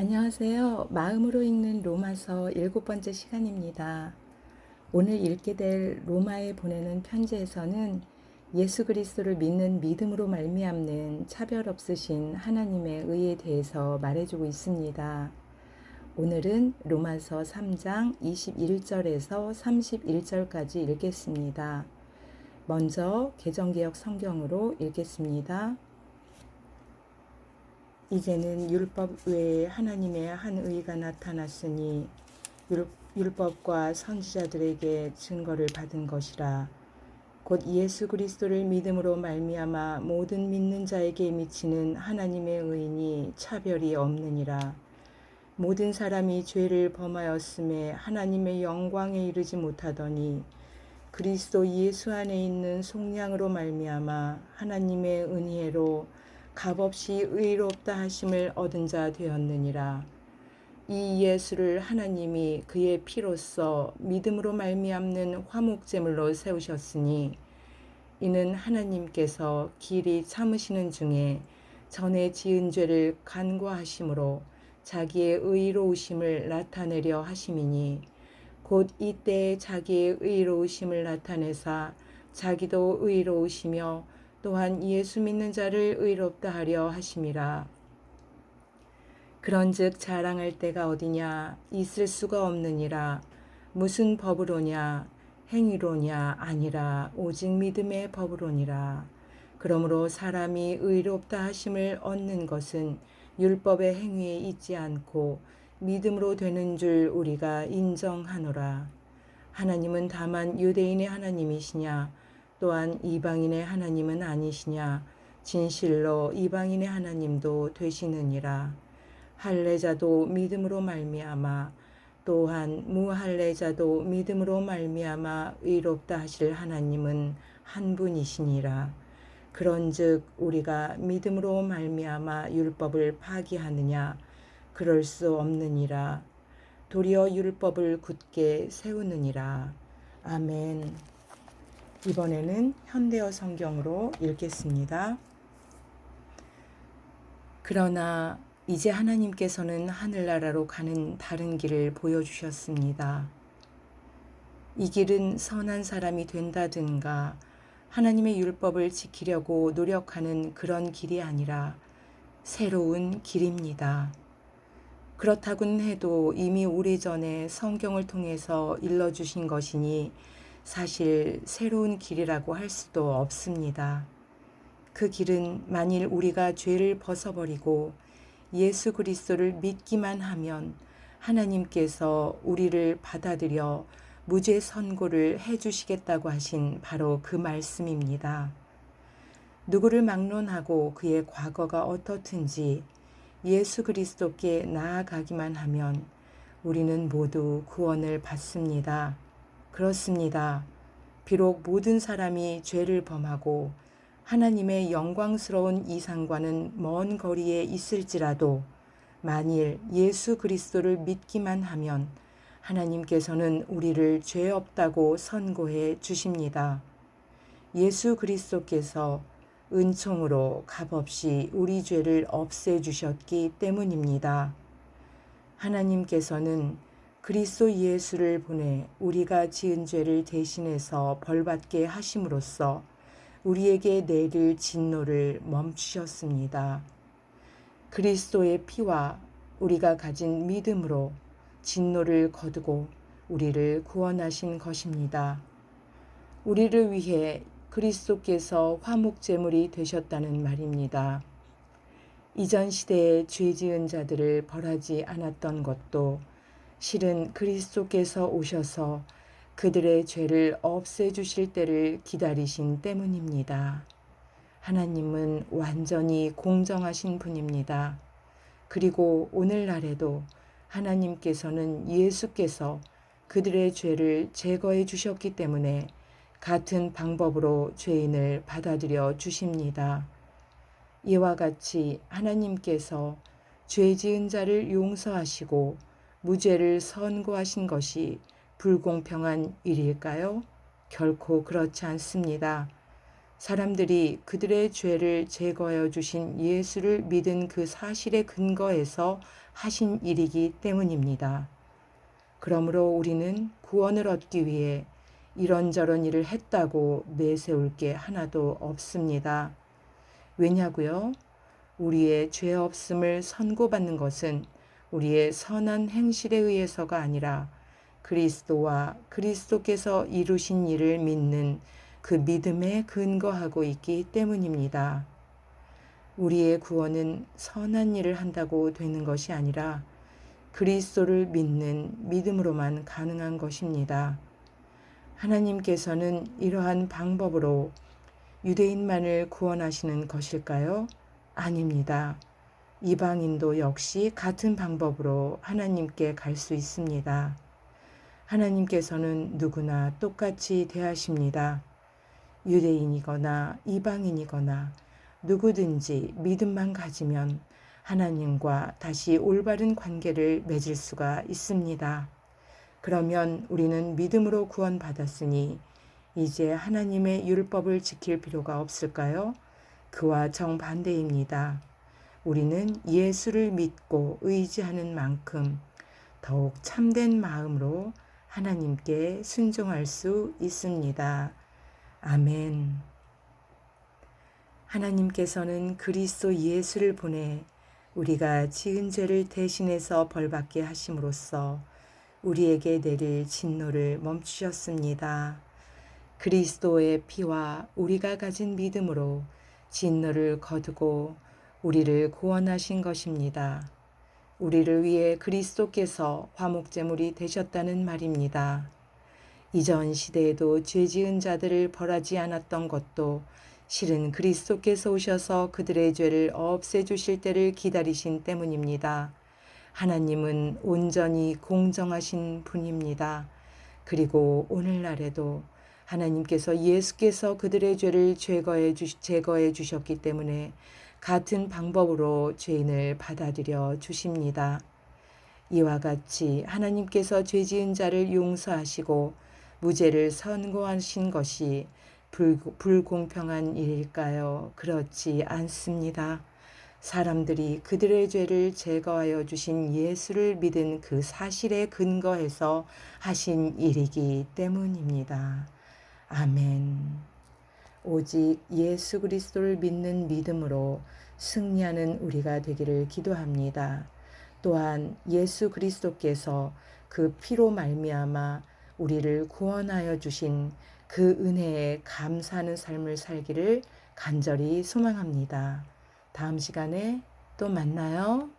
안녕하세요. 마음으로 읽는 로마서 7번째 시간입니다. 오늘 읽게 될 로마에 보내는 편지에서는 예수 그리스도를 믿는 믿음으로 말미암는 차별 없으신 하나님의 의에 대해서 말해주고 있습니다. 오늘은 로마서 3장 21절에서 31절까지 읽겠습니다. 먼저 개정개역 성경으로 읽겠습니다. 이제는 율법 외에 하나님의 한 의가 나타났으니 율법과 선지자들에게 증거를 받은 것이라. 곧 예수 그리스도를 믿음으로 말미암아 모든 믿는 자에게 미치는 하나님의 의인이 차별이 없느니라. 모든 사람이 죄를 범하였음에 하나님의 영광에 이르지 못하더니 그리스도 예수 안에 있는 속량으로 말미암아 하나님의 은혜로 값없이 의롭다 하심을 얻은 자 되었느니라. 이 예수를 하나님이 그의 피로써 믿음으로 말미암는 화목제물로 세우셨으니 이는 하나님께서 길이 참으시는 중에 전에 지은 죄를 간과하심으로 자기의 의로우심을 나타내려 하심이니 곧 이때 자기의 의로우심을 나타내사 자기도 의로우시며 또한 예수 믿는 자를 의롭다 하려 하심이라. 그런즉 자랑할 때가 어디냐? 있을 수가 없느니라. 무슨 법으로냐? 행위로냐? 아니라 오직 믿음의 법으로니라. 그러므로 사람이 의롭다 하심을 얻는 것은 율법의 행위에 있지 않고 믿음으로 되는 줄 우리가 인정하노라. 하나님은 다만 유대인의 하나님이시냐? 또한 이방인의 하나님은 아니시냐? 진실로 이방인의 하나님도 되시느니라. 할례자도 믿음으로 말미암아 또한 무할례자도 믿음으로 말미암아 의롭다 하실 하나님은 한 분이시니라. 그런즉 우리가 믿음으로 말미암아 율법을 파기하느냐? 그럴 수 없느니라. 도리어 율법을 굳게 세우느니라. 아멘. 이번에는 현대어 성경으로 읽겠습니다. 그러나 이제 하나님께서는 하늘나라로 가는 다른 길을 보여주셨습니다. 이 길은 선한 사람이 된다든가 하나님의 율법을 지키려고 노력하는 그런 길이 아니라 새로운 길입니다. 그렇다고는 해도 이미 오래전에 성경을 통해서 일러주신 것이니 사실 새로운 길이라고 할 수도 없습니다. 그 길은 만일 우리가 죄를 벗어버리고 예수 그리스도를 믿기만 하면 하나님께서 우리를 받아들여 무죄 선고를 해주시겠다고 하신 바로 그 말씀입니다. 누구를 막론하고 그의 과거가 어떻든지 예수 그리스도께 나아가기만 하면 우리는 모두 구원을 받습니다. 그렇습니다. 비록 모든 사람이 죄를 범하고 하나님의 영광스러운 이상과는 먼 거리에 있을지라도 만일 예수 그리스도를 믿기만 하면 하나님께서는 우리를 죄 없다고 선고해 주십니다. 예수 그리스도께서 은총으로 값없이 우리 죄를 없애주셨기 때문입니다. 하나님께서는 그리스도 예수를 보내 우리가 지은 죄를 대신해서 벌받게 하심으로써 우리에게 내릴 진노를 멈추셨습니다. 그리스도의 피와 우리가 가진 믿음으로 진노를 거두고 우리를 구원하신 것입니다. 우리를 위해 그리스도께서 화목제물이 되셨다는 말입니다. 이전 시대에 죄 지은 자들을 벌하지 않았던 것도 실은 그리스도께서 오셔서 그들의 죄를 없애주실 때를 기다리신 때문입니다. 하나님은 완전히 공정하신 분입니다. 그리고 오늘날에도 하나님께서는 예수께서 그들의 죄를 제거해 주셨기 때문에 같은 방법으로 죄인을 받아들여 주십니다. 이와 같이 하나님께서 죄 지은 자를 용서하시고 무죄를 선고하신 것이 불공평한 일일까요? 결코 그렇지 않습니다. 사람들이 그들의 죄를 제거하여 주신 예수를 믿은 그 사실에 근거해서 하신 일이기 때문입니다. 그러므로 우리는 구원을 얻기 위해 이런저런 일을 했다고 내세울 게 하나도 없습니다. 왜냐고요? 우리의 죄 없음을 선고받는 것은 우리의 선한 행실에 의해서가 아니라 그리스도와 그리스도께서 이루신 일을 믿는 그 믿음에 근거하고 있기 때문입니다. 우리의 구원은 선한 일을 한다고 되는 것이 아니라 그리스도를 믿는 믿음으로만 가능한 것입니다. 하나님께서는 이러한 방법으로 유대인만을 구원하시는 것일까요? 아닙니다. 이방인도 역시 같은 방법으로 하나님께 갈 수 있습니다. 하나님께서는 누구나 똑같이 대하십니다. 유대인이거나 이방인이거나 누구든지 믿음만 가지면 하나님과 다시 올바른 관계를 맺을 수가 있습니다. 그러면 우리는 믿음으로 구원받았으니 이제 하나님의 율법을 지킬 필요가 없을까요? 그와 정반대입니다. 우리는 예수를 믿고 의지하는 만큼 더욱 참된 마음으로 하나님께 순종할 수 있습니다. 아멘. 하나님께서는 그리스도 예수를 보내 우리가 지은 죄를 대신해서 벌받게 하심으로써 우리에게 내릴 진노를 멈추셨습니다. 그리스도의 피와 우리가 가진 믿음으로 진노를 거두고 우리를 구원하신 것입니다. 우리를 위해 그리스도께서 화목제물이 되셨다는 말입니다. 이전 시대에도 죄 지은 자들을 벌하지 않았던 것도 실은 그리스도께서 오셔서 그들의 죄를 없애주실 때를 기다리신 때문입니다. 하나님은 온전히 공정하신 분입니다. 그리고 오늘날에도 하나님께서 예수께서 그들의 죄를 제거해 주셨기 때문에 같은 방법으로 죄인을 받아들여 주십니다. 이와 같이 하나님께서 죄 지은 자를 용서하시고 무죄를 선고하신 것이 불공평한 일일까요? 그렇지 않습니다. 사람들이 그들의 죄를 제거하여 주신 예수를 믿은 그 사실에 근거해서 하신 일이기 때문입니다. 아멘. 오직 예수 그리스도를 믿는 믿음으로 승리하는 우리가 되기를 기도합니다. 또한 예수 그리스도께서 그 피로 말미암아 우리를 구원하여 주신 그 은혜에 감사하는 삶을 살기를 간절히 소망합니다. 다음 시간에 또 만나요.